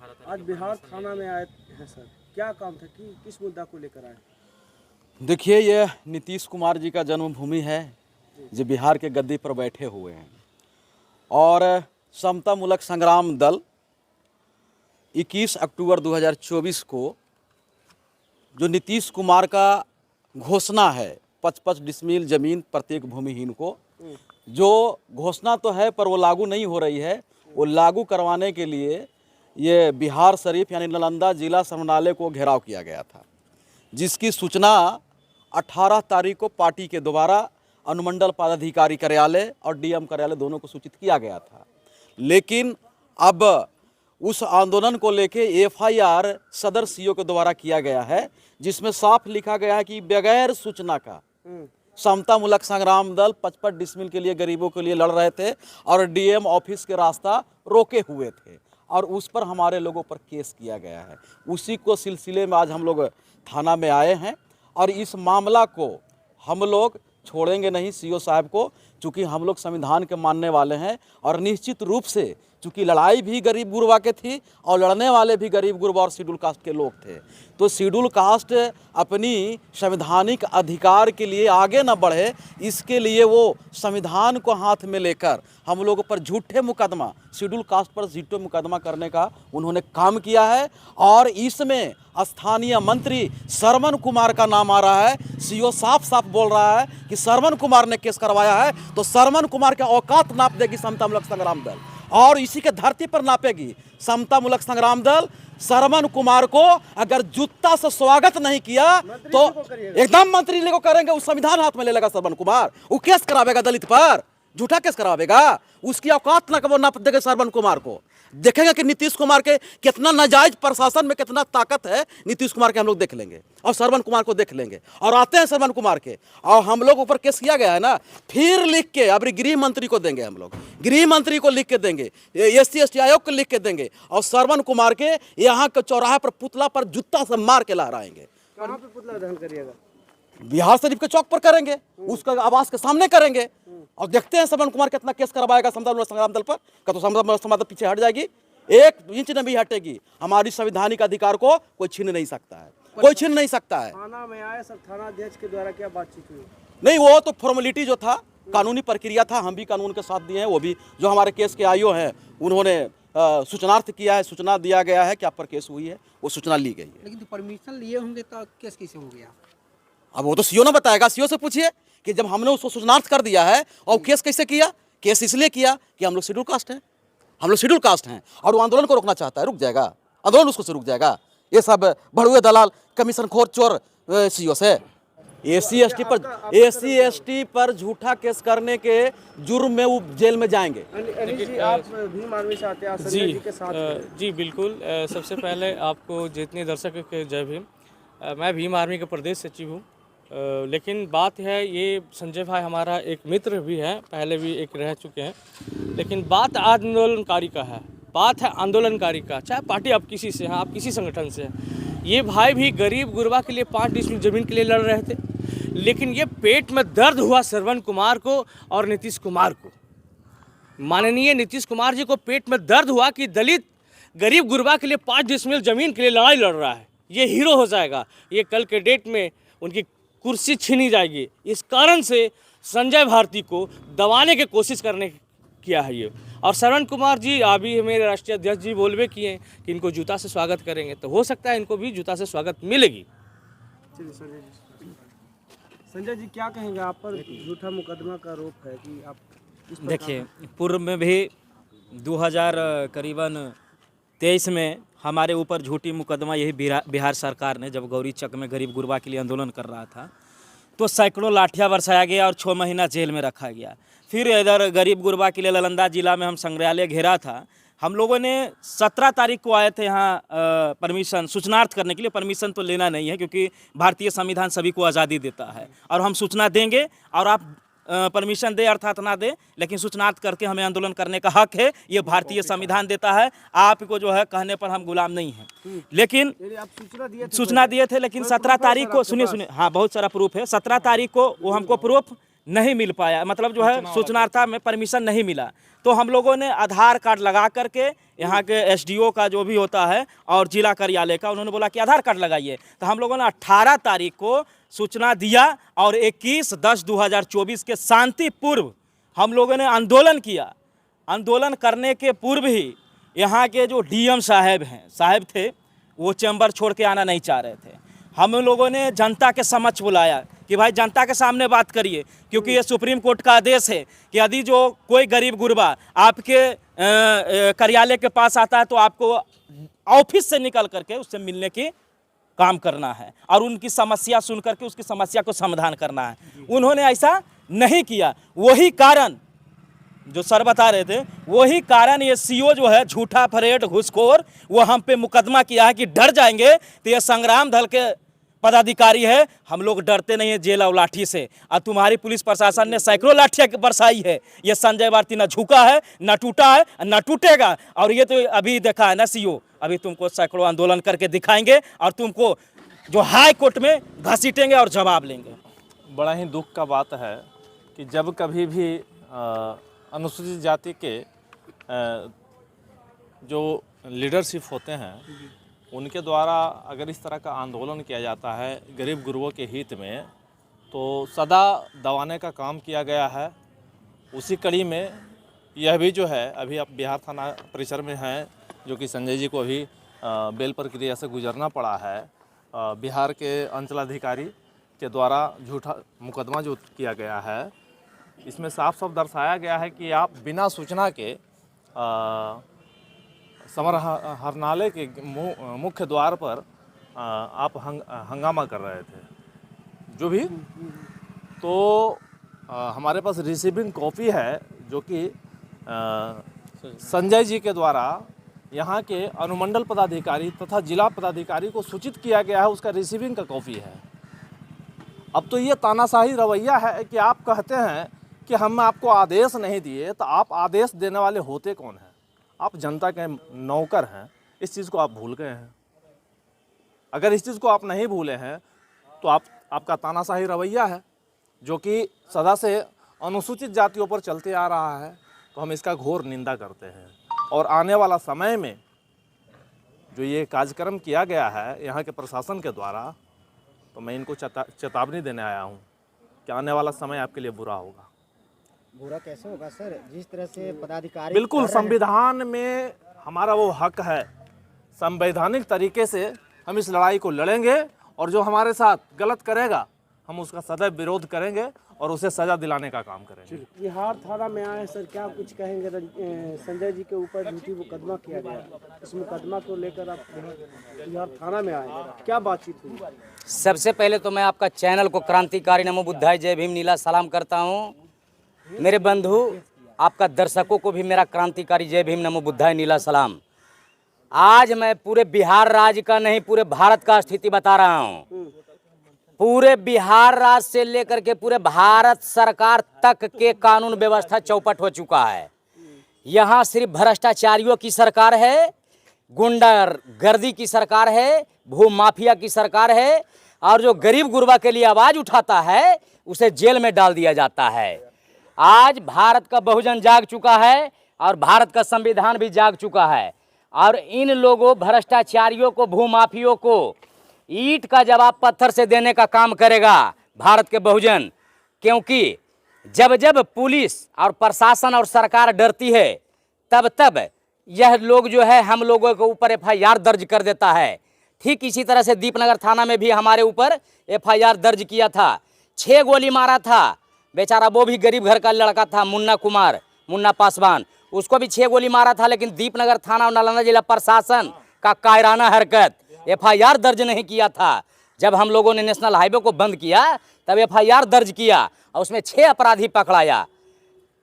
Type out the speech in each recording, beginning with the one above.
आज बिहार थाना में आए हैं सर, क्या काम था कि किस मुद्दा को लेकर आए? देखिए, ये नीतीश कुमार जी का जन्मभूमि है, जो बिहार के गद्दी पर बैठे हुए हैं। और समता मूलक संग्राम दल 21 अक्टूबर 2024 को जो नीतीश कुमार का घोषणा है 55 डिसमिल जमीन प्रत्येक भूमिहीन को, जो घोषणा तो है पर वो लागू नहीं हो रही है, वो लागू करवाने के लिए ये बिहार शरीफ यानी नालंदा जिला समाहरणालय को घेराव किया गया था, जिसकी सूचना 18 तारीख को पार्टी के द्वारा अनुमंडल पदाधिकारी कार्यालय और डीएम कार्यालय दोनों को सूचित किया गया था। लेकिन अब उस आंदोलन को लेके एफआईआर सदर सीओ के द्वारा किया गया है, जिसमें साफ लिखा गया है कि बगैर सूचना का समता मूलक संग्राम दल 55 डिसमिल के लिए गरीबों के लिए लड़ रहे थे और डीएम ऑफिस के रास्ता रोके हुए थे और उस पर हमारे लोगों पर केस किया गया है। उसी को सिलसिले में आज हम लोग थाना में आए हैं और इस मामला को हम लोग छोड़ेंगे नहीं सीओ साहब को, चूँकि हम लोग संविधान के मानने वाले हैं और निश्चित रूप से चूँकि लड़ाई भी गरीब गुरबा के थी और लड़ने वाले भी गरीब गुरबा और शेड्यूल कास्ट के लोग थे, तो शेड्यूल कास्ट अपनी संवैधानिक अधिकार के लिए आगे न बढ़े, इसके लिए वो संविधान को हाथ में लेकर हम लोगों पर झूठे मुकदमा, शेड्यूल कास्ट पर झूठे मुकदमा करने का उन्होंने काम किया है। और इसमें स्थानीय मंत्री श्रवण कुमार का नाम आ रहा है। सीओ साफ साफ बोल रहा है कि श्रवण कुमार ने केस करवाया है, तो श्रवण कुमार के औकात नाप देगी समता मूलक संग्राम दल और इसी के धरती पर नापेगी समता मूलक संग्राम दल। श्रवण कुमार को अगर जूता से स्वागत नहीं किया तो एकदम मंत्री को करेंगे, उस संविधान हाथ में ले लेगा श्रवण कुमार, वो केस करावेगा दलित पर, झूठा केस करावेगा, उसकी औकात ना वो नाप देगा श्रवण कुमार को। देखेंगे कि नीतीश कुमार के कितना नाजायज प्रशासन में कितना ताकत है, नीतीश कुमार के हम लोग देख लेंगे और श्रवण कुमार को देख लेंगे। और आते हैं श्रवण कुमार के, और हम लोग ऊपर केस किया गया है ना, फिर लिख के अब गृह मंत्री को देंगे, हम लोग गृह मंत्री को लिख के देंगे, SC/ST आयोग को लिख के देंगे और श्रवण कुमार के यहाँ के चौराहे पर पुतला पर जूता से मार के लहराएंगे। कहाँ पे पुतला दहन करिएगा? बिहार शरीफ के चौक पर करेंगे, उसका आवास के सामने करेंगे और देखते हैं श्रवण कुमार कितना केस करवाएगा समता मूलक संग्राम दल पर। का तो समता दल पीछे हट जाएगी, 1 इंच न भी हटेगी। हमारी संवैधानिक अधिकार को कोई छीन नहीं सकता है, कोई छीन नहीं सकता है। थाना में आए सब, थाना अध्यक्ष के द्वारा क्या बातचीत हुई? नहीं, वो तो फॉर्मेलिटी जो था, कानूनी प्रक्रिया था, हम भी कानून के साथ दिए हैं। वो भी जो हमारे केस के आईओ हैं उन्होंने सूचनार्थ किया है, सूचना दिया गया है कि आप पर केस हुई है, वो सूचना ली गई है। लेकिन तो परमिशन लिए होंगे तो केस कैसे हो गया? अब वो तो सीओ ना बताएगा, सीओ से पूछिए कि जब हमने उसको सूचनार्थ कर दिया है और केस कैसे किया। केस इसलिए किया कि हम लोग शेड्यूल कास्ट हैं, हम लोग शेड्यूल कास्ट हैं और वो आंदोलन को रोकना चाहता है, रुक जाएगा आंदोलन, उसको से रुक जाएगा। ये सब भड़ुए दलाल कमीशन खोर चोर सीओ से SC/ST पर झूठा केस करने के जुर्म में वो जेल में जाएंगे। अनिल जी, आप भीम आर्मी से आते हैं, संजय जी के साथ। जी बिल्कुल। सबसे पहले आपको जितने दर्शक के जय भीम। मैं भीम आर्मी का प्रदेश सचिव हूँ, लेकिन बात है ये संजय भाई हमारा एक मित्र भी है, पहले भी एक रह चुके हैं, लेकिन बात आंदोलनकारी का है, बात है आंदोलनकारी का, चाहे पार्टी आप किसी से हैं, आप किसी संगठन से हैं। ये भाई भी गरीब गुरबा के लिए 5 डिसमिल जमीन के लिए लड़ रहे थे, लेकिन ये पेट में दर्द हुआ श्रवण कुमार को और नीतीश कुमार को। माननीय नीतीश कुमार जी को पेट में दर्द हुआ कि दलित गरीब गुरबा के लिए 5 डिसमिल जमीन के लिए लड़ाई लड़ रहा है, ये हीरो हो जाएगा, ये कल के डेट में उनकी कुर्सी छीनी जाएगी। इस कारण से संजय भारती को दबाने की कोशिश करने किया है ये। और श्रवण कुमार जी अभी मेरे राष्ट्रीय अध्यक्ष जी बोलबे किए हैं कि इनको जूता से स्वागत करेंगे, तो हो सकता है इनको भी जूता से स्वागत मिलेगी। संजय जी क्या कहेंगे, आप पर झूठा मुकदमा का आरोप है कि आप देखिए, पूर्व में भी 2023 में हमारे ऊपर झूठी मुकदमा यही बिहार सरकार ने, जब गौरी चक में गरीब गुरबा के लिए आंदोलन कर रहा था, तो सैकड़ों लाठियाँ बरसाया गया और 6 महीना जेल में रखा गया। फिर इधर गरीब गुरबा के लिए नालंदा जिला में हम संग्रहालय घेरा था। हम लोगों ने 17 तारीख को आए थे यहाँ परमिशन सूचनार्थ करने के लिए। परमिशन तो लेना नहीं है क्योंकि भारतीय संविधान सभी को आज़ादी देता है और हम सूचना देंगे और आप परमिशन दे अर्थात ना दे, लेकिन सूचनार्थ करके हमें आंदोलन करने का हक है, ये भारतीय संविधान देता है। आपको जो है कहने पर हम गुलाम नहीं हैं। लेकिन आप सूचना दिए थे, लेकिन 17 तारीख को सुनिए, हाँ बहुत सारा प्रूफ है। 17 तारीख को वो हमको प्रूफ नहीं मिल पाया, मतलब जो है सूचनार्था में परमिशन नहीं मिला। तो हम लोगों ने आधार कार्ड लगा करके यहाँ के एसडीओ का जो भी होता है और जिला कार्यालय का, उन्होंने बोला कि आधार कार्ड लगाइए। तो हम लोगों ने 18 तारीख को सूचना दिया और 21/10/2024 के शांतिपूर्व हम लोगों ने आंदोलन किया। आंदोलन करने के पूर्व ही यहाँ के जो डीएम साहब थे, वो चैम्बर छोड़ के आना नहीं चाह रहे थे। हम लोगों ने जनता के समक्ष बुलाया कि भाई जनता के सामने बात करिए, क्योंकि ये सुप्रीम कोर्ट का आदेश है कि यदि जो कोई गरीब गुरबा आपके कार्यालय के पास आता है तो आपको ऑफिस से निकल करके उससे मिलने की काम करना है और उनकी समस्या सुन करके उसकी समस्या को समाधान करना है। उन्होंने ऐसा नहीं किया। वही कारण जो सर बता रहे थे, वही कारण ये सीओ जो है झूठा फरेट घुसखोर, वो हम पे मुकदमा किया है कि डर जाएंगे। तो ये संग्राम दल के पदाधिकारी है, हम लोग डरते नहीं है जेल और लाठी से। और तुम्हारी पुलिस प्रशासन ने सैकड़ों लाठियाँ बरसाई है। ये संजय भारती न झुका है, न टूटा है, न टूटेगा। और ये तो अभी देखा है ना सीओ, अभी तुमको सैकड़ों आंदोलन करके दिखाएंगे और तुमको जो हाई कोर्ट में घसीटेंगे और जवाब लेंगे। बड़ा ही दुख का बात है कि जब कभी भी अनुसूचित जाति के जो लीडरशिप होते हैं, उनके द्वारा अगर इस तरह का आंदोलन किया जाता है गरीब गुरबों के हित में, तो सदा दबाने का काम किया गया है। उसी कड़ी में यह भी जो है, अभी आप बिहार थाना परिसर में हैं, जो कि संजय जी को अभी बेल प्रक्रिया से गुजरना पड़ा है। बिहार के अंचलाधिकारी के द्वारा झूठा मुकदमा जो किया गया है, इसमें साफ साफ दर्शाया गया है कि आप बिना सूचना के समर हरनालय के मुख्य द्वार पर आप हंगामा कर रहे थे। जो भी तो हमारे पास रिसीविंग कॉपी है, जो कि संजय जी के द्वारा यहाँ के अनुमंडल पदाधिकारी तथा जिला पदाधिकारी को सूचित किया गया है, उसका रिसीविंग का कॉपी है। अब तो ये तानाशाही रवैया है कि आप कहते हैं कि हम आपको आदेश नहीं दिए, तो आप आदेश देने वाले होते कौन हैं? आप जनता के नौकर हैं। इस चीज़ को आप भूल गए हैं। अगर इस चीज़ को आप नहीं भूले हैं तो आपका तानाशाही रवैया है, जो कि सदा से अनुसूचित जातियों पर चलते आ रहा है। तो हम इसका घोर निंदा करते हैं। और आने वाला समय में जो ये कार्यक्रम किया गया है यहाँ के प्रशासन के द्वारा, तो मैं इनको चेतावनी देने आया हूँ कि आने वाला समय आपके लिए बुरा होगा। बुरा कैसे होगा सर? जिस तरह से पदाधिकारी बिल्कुल संविधान में हमारा वो हक है, संवैधानिक तरीके से हम इस लड़ाई को लड़ेंगे और जो हमारे साथ गलत करेगा हम उसका सदैव विरोध करेंगे और उसे सजा दिलाने का काम करेंगे। बिहार थाना में आए सर, क्या कुछ कहेंगे? संजय जी के ऊपर झूठी मुकदमा किया गया, इस मुकदमा को लेकर आप बिहार थाना में आए, क्या बातचीत हुई? सबसे पहले तो मैं आपका चैनल को क्रांतिकारी नमो बुद्धाय जय भीम नीला सलाम करता हूँ। मेरे बंधु, आपका दर्शकों को भी मेरा क्रांतिकारी जय भीम नमो बुद्धाय नीला सलाम। आज मैं पूरे बिहार राज्य का नहीं, पूरे भारत का स्थिति बता रहा हूँ। पूरे बिहार राज्य से लेकर के पूरे भारत सरकार तक के कानून व्यवस्था चौपट हो चुका है। यहाँ सिर्फ भ्रष्टाचारियों की सरकार है, गुंडागर्दी की सरकार है, भू माफिया की सरकार है, और जो गरीब गुरबा के लिए आवाज उठाता है उसे जेल में डाल दिया जाता है। आज भारत का बहुजन जाग चुका है और भारत का संविधान भी जाग चुका है। और इन लोगों भ्रष्टाचारियों को, भूमाफियों को ईंट का जवाब पत्थर से देने का काम करेगा भारत के बहुजन। क्योंकि जब जब पुलिस और प्रशासन और सरकार डरती है, तब तब यह लोग जो है हम लोगों के ऊपर एफआईआर दर्ज कर देता है। ठीक इसी तरह से दीपनगर थाना में भी हमारे ऊपर एफआईआर दर्ज किया था। 6 गोली मारा था बेचारा, वो भी गरीब घर का लड़का था, मुन्ना पासवान, उसको भी 6 गोली मारा था। लेकिन दीपनगर थाना और नालंदा जिला प्रशासन का कायराना हरकत, एफआईआर दर्ज नहीं किया था। जब हम लोगों ने नेशनल हाईवे को बंद किया तब एफआईआर दर्ज किया और उसमें 6 अपराधी पकड़ाया।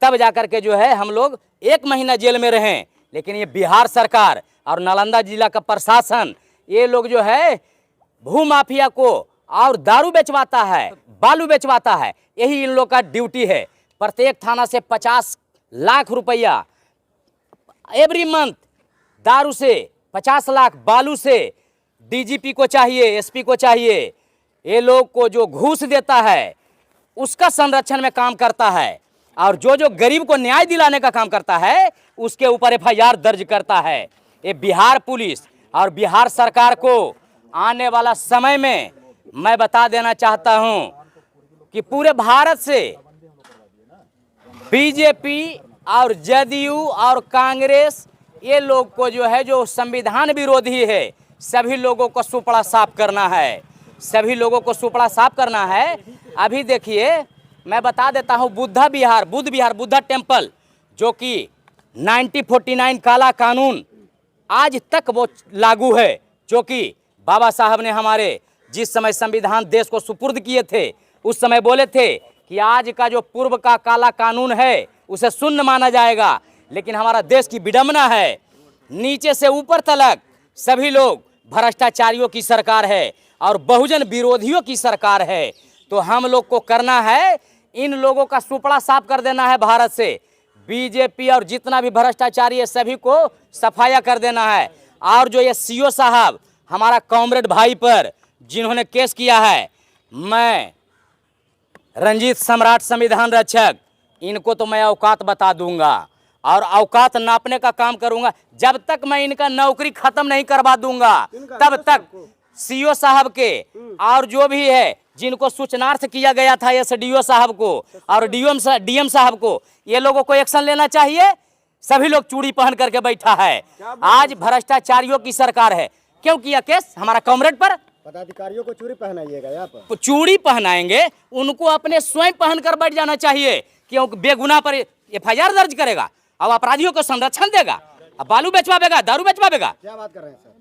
तब जाकर के जो है हम लोग 1 महीना जेल में रहे। लेकिन ये बिहार सरकार और नालंदा जिला का प्रशासन, ये लोग जो है भू माफिया को और दारू बेचवाता है, बालू बेचवाता है, यही इन लोग का ड्यूटी है। प्रत्येक थाना से 50 लाख रुपया एवरी मंथ दारू से, 50 लाख बालू से डीजीपी को चाहिए, एसपी को चाहिए। ये लोग को जो घूस देता है उसका संरक्षण में काम करता है, और जो गरीब को न्याय दिलाने का काम करता है उसके ऊपर FIR दर्ज करता है। ये बिहार पुलिस और बिहार सरकार को आने वाला समय में मैं बता देना चाहता हूं कि पूरे भारत से बीजेपी और जदयू और कांग्रेस, ये लोग को जो है, जो संविधान विरोधी है, सभी लोगों को सुपड़ा साफ करना है, सभी लोगों को सुपड़ा साफ करना है। अभी देखिए, मैं बता देता हूं, बुद्धा टेम्पल, जो कि 1949 काला कानून आज तक वो लागू है, जो कि बाबा साहब ने हमारे जिस समय संविधान देश को सुपुर्द किए थे, उस समय बोले थे कि आज का जो पूर्व का काला कानून है उसे शून्य माना जाएगा। लेकिन हमारा देश की विडंबना है, नीचे से ऊपर तक सभी लोग भ्रष्टाचारियों की सरकार है और बहुजन विरोधियों की सरकार है। तो हम लोग को करना है, इन लोगों का सुपड़ा साफ कर देना है भारत से। बीजेपी और जितना भी भ्रष्टाचारी है सभी को सफाया कर देना है। और जो ये CO साहब हमारा कॉमरेड भाई पर जिन्होंने केस किया है, मैं रंजीत सम्राट संविधान रक्षक, इनको तो मैं औकात बता दूंगा और औकात नापने का काम करूंगा। जब तक मैं इनका नौकरी खत्म नहीं करवा दूंगा तब तक CO साहब के और जो भी है जिनको सूचनार्थ किया गया था SDO साहब को और DM साहब को, ये लोगों को एक्शन लेना चाहिए। सभी लोग चूड़ी पहन करके बैठा है। आज भ्रष्टाचारियों की सरकार है। क्यों किया केस हमारा कॉमरेड पर? पदाधिकारियों को चूड़ी पहनाइएगा यहाँ पर। चूड़ी पहनाएंगे, उनको अपने स्वयं पहनकर बैठ जाना चाहिए, क्योंकि बेगुनाह पर FIR दर्ज करेगा और अपराधियों को संरक्षण देगा। अब बालू बेचवाएगा, दारू बेचवाएगा। क्या बात कर रहे हैं सर?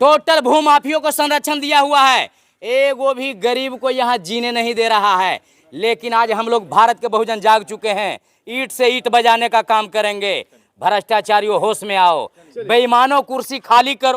टोटल भूमाफियों को संरक्षण दिया हुआ है, एगो भी गरीब को यहाँ जीने नहीं दे रहा है। लेकिन आज हम लोग भारत के बहुजन जाग चुके हैं, ईंट से ईंट बजाने का काम करेंगे। भ्रष्टाचारियों होश में आओ, बेईमानों कुर्सी खाली करो।